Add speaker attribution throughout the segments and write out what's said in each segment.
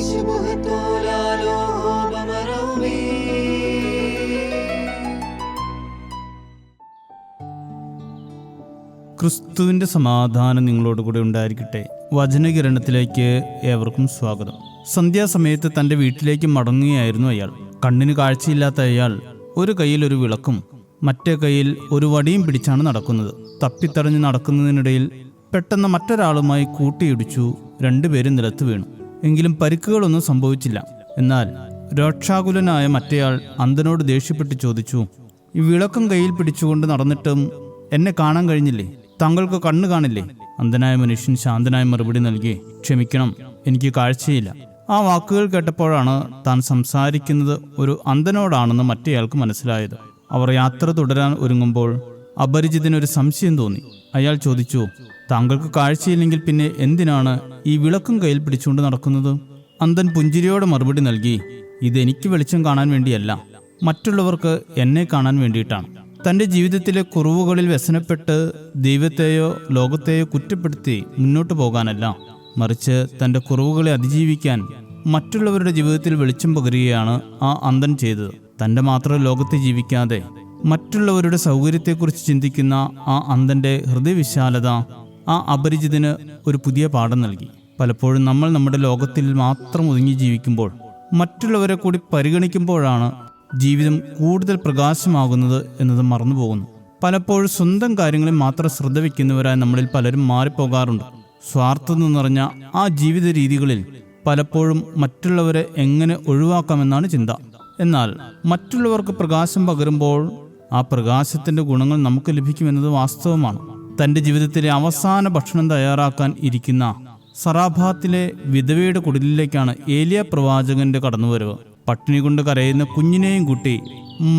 Speaker 1: ക്രിസ്തുവിൻ്റെ സമാധാനം നിങ്ങളോട് കൂടെ ഉണ്ടായിരിക്കട്ടെ. വചനകിരണത്തിലേക്ക് ഏവർക്കും സ്വാഗതം. സന്ധ്യാസമയത്ത് തൻ്റെ വീട്ടിലേക്ക് മടങ്ങുകയായിരുന്നു അയാൾ. കണ്ണിന് കാഴ്ചയില്ലാത്ത അയാൾ ഒരു കയ്യിൽ ഒരു വിളക്കും മറ്റേ കയ്യിൽ ഒരു വടിയും പിടിച്ചാണ് നടക്കുന്നത്. തപ്പിത്തടഞ്ഞ് നടക്കുന്നതിനിടയിൽ പെട്ടെന്ന് മറ്റൊരാളുമായി കൂട്ടിയിടിച്ചു. രണ്ടുപേരും നിലത്ത് വീണു. എങ്കിലും പരിക്കുകളൊന്നും സംഭവിച്ചില്ല. എന്നാൽ രോക്ഷാകുലനായ മറ്റേയാൾ അന്ധനോട് ദേഷ്യപ്പെട്ട് ചോദിച്ചു, ഈ വിളക്കം കയ്യിൽ പിടിച്ചുകൊണ്ട് നടന്നിട്ടും എന്നെ കാണാൻ കഴിഞ്ഞില്ലേ? താങ്കൾക്ക് കണ്ണ് കാണില്ലേ? അന്ധനായ മനുഷ്യൻ ശാന്തനായ മറുപടി നൽകി, ക്ഷമിക്കണം, എനിക്ക് കാഴ്ചയില്ല. ആ വാക്കുകൾ കേട്ടപ്പോഴാണ് താൻ സംസാരിക്കുന്നത് ഒരു അന്ധനോടാണെന്ന് മറ്റേയാൾക്ക് മനസ്സിലായത്. അവർ യാത്ര തുടരാൻ ഒരുങ്ങുമ്പോൾ അപരിചിതനൊരു സംശയം തോന്നി. അയാൾ ചോദിച്ചു, താങ്കൾക്ക് കാഴ്ചയില്ലെങ്കിൽ പിന്നെ എന്തിനാണ് ഈ വിളക്കും കയ്യിൽ പിടിച്ചുകൊണ്ട് നടക്കുന്നത്? അന്ധൻ പുഞ്ചിരിയോടെ മറുപടി നൽകി, ഇതെനിക്ക് വെളിച്ചം കാണാൻ വേണ്ടിയല്ല, മറ്റുള്ളവർക്ക് എന്നെ കാണാൻ വേണ്ടിയിട്ടാണ്. തൻ്റെ ജീവിതത്തിലെ കുറവുകളിൽ വ്യസനപ്പെട്ട് ദൈവത്തെയോ ലോകത്തെയോ കുറ്റപ്പെടുത്തി മുന്നോട്ട് പോകാനല്ല, മറിച്ച് തൻ്റെ കുറവുകളെ അതിജീവിക്കാൻ മറ്റുള്ളവരുടെ ജീവിതത്തിൽ വെളിച്ചം പകരുകയാണ് ആ അന്ധൻ ചെയ്തത്. തൻ്റെ മാത്രം ലോകത്തെ ജീവിക്കാതെ മറ്റുള്ളവരുടെ സൗകര്യത്തെക്കുറിച്ച് ചിന്തിക്കുന്ന ആ അന്ധൻ്റെ ഹൃദയവിശാലത ആ അപരിചിതന് ഒരു പുതിയ പാഠം നൽകി. പലപ്പോഴും നമ്മൾ നമ്മുടെ ലോകത്തിൽ മാത്രം ഒതുങ്ങി ജീവിക്കുമ്പോൾ മറ്റുള്ളവരെ കൂടി പരിഗണിക്കുമ്പോഴാണ് ജീവിതം കൂടുതൽ പ്രകാശമാകുന്നത് എന്നത് മറന്നുപോകുന്നു. പലപ്പോഴും സ്വന്തം കാര്യങ്ങളിൽ മാത്രം ശ്രദ്ധ വയ്ക്കുന്നവരായി നമ്മളിൽ പലരും മാറിപ്പോകാറുണ്ട്. സ്വാർത്ഥത നിറഞ്ഞ ആ ജീവിത രീതികളിൽ പലപ്പോഴും മറ്റുള്ളവരെ എങ്ങനെ ഒഴിവാക്കാമെന്നാണ് ചിന്ത. എന്നാൽ മറ്റുള്ളവർക്ക് പ്രകാശം പകരുമ്പോൾ ആ പ്രകാശത്തിൻ്റെ ഗുണങ്ങൾ നമുക്ക് ലഭിക്കുമെന്നത് വാസ്തവമാണ്. തൻ്റെ ജീവിതത്തിലെ അവസാന ഭക്ഷണം തയ്യാറാക്കാൻ ഇരിക്കുന്ന സറാഭാത്തിലെ വിധവയുടെ കുടിലിലേക്കാണ് ഏലിയ പ്രവാചകന്റെ കടന്നുവരവ്. പട്ടിണി കൊണ്ട് കരയുന്ന കുഞ്ഞിനെയും കൂട്ടി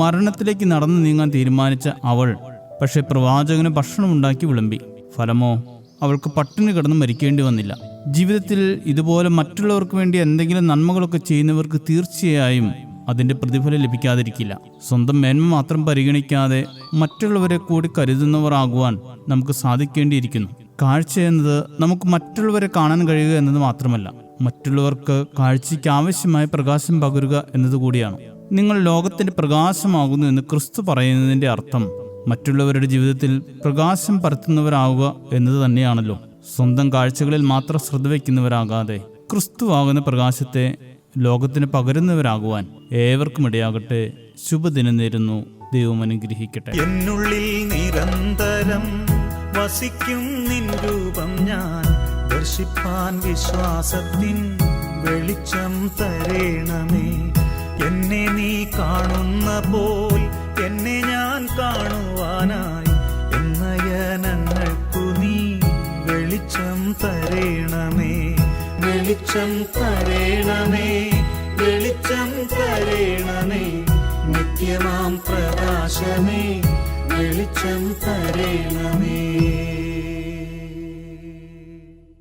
Speaker 1: മരണത്തിലേക്ക് നടന്നു നീങ്ങാൻ തീരുമാനിച്ച അവൾ പക്ഷെ പ്രവാചകന് ഭക്ഷണം ഉണ്ടാക്കി വിളമ്പി. ഫലമോ, അവൾക്ക് പട്ടിണി കിടന്ന് മരിക്കേണ്ടി വന്നില്ല. ജീവിതത്തിൽ ഇതുപോലെ മറ്റുള്ളവർക്ക് വേണ്ടി എന്തെങ്കിലും നന്മകളൊക്കെ ചെയ്യുന്നവർക്ക് തീർച്ചയായും അതിൻ്റെ പ്രതിഫലം ലഭിക്കാതിരിക്കില്ല. സ്വന്തം മേന്മ മാത്രം പരിഗണിക്കാതെ മറ്റുള്ളവരെ കൂടി കരുതുന്നവർ ആകുവാൻ നമുക്ക് സാധിക്കേണ്ടിയിരിക്കുന്നു. കാഴ്ച എന്നത് നമുക്ക് മറ്റുള്ളവരെ കാണാൻ കഴിയുക എന്നത് മാത്രമല്ല, മറ്റുള്ളവർക്ക് കാഴ്ചയ്ക്ക് ആവശ്യമായ പ്രകാശം പകരുക എന്നതുകൂടിയാണ്. നിങ്ങൾ ലോകത്തിന്റെ പ്രകാശമാകുന്നു എന്ന് ക്രിസ്തു പറയുന്നതിന്റെ അർത്ഥം മറ്റുള്ളവരുടെ ജീവിതത്തിൽ പ്രകാശം പരത്തുന്നവരാകുക എന്നത് തന്നെയാണല്ലോ. സ്വന്തം കാഴ്ചകളിൽ മാത്രം ശ്രദ്ധ വയ്ക്കുന്നവരാകാതെ ക്രിസ്തുവാകുന്ന പ്രകാശത്തെ ലോകത്തിന് പകരുന്നവരാകുവാൻ ഏവർക്കും ഇടയാകട്ടെ. ശുഭദിനം നേരുന്നു. ദൈവം അനുഗ്രഹിക്കട്ടെ.
Speaker 2: എന്നുള്ളിൽ നിരന്തരം വസിക്കും നിൻ രൂപം ഞാൻ ദർശിപ്പാൻ വിശ്വാസത്തിൻ വെളിച്ചം തരേണമേ. എന്നെ നീ കാണുന്ന പോൽ എന്നെ ഞാൻ കാണുവാനായി എന്നയനങ്ങൾക്കു നീ വെളിച്ചം തരേണമേ. വെളിച്ചം തരേണമേ, വെളിച്ചം തരേണമേ, നിത്യമാം പ്രകാശമേ, വെളിച്ചം തരേണമേ.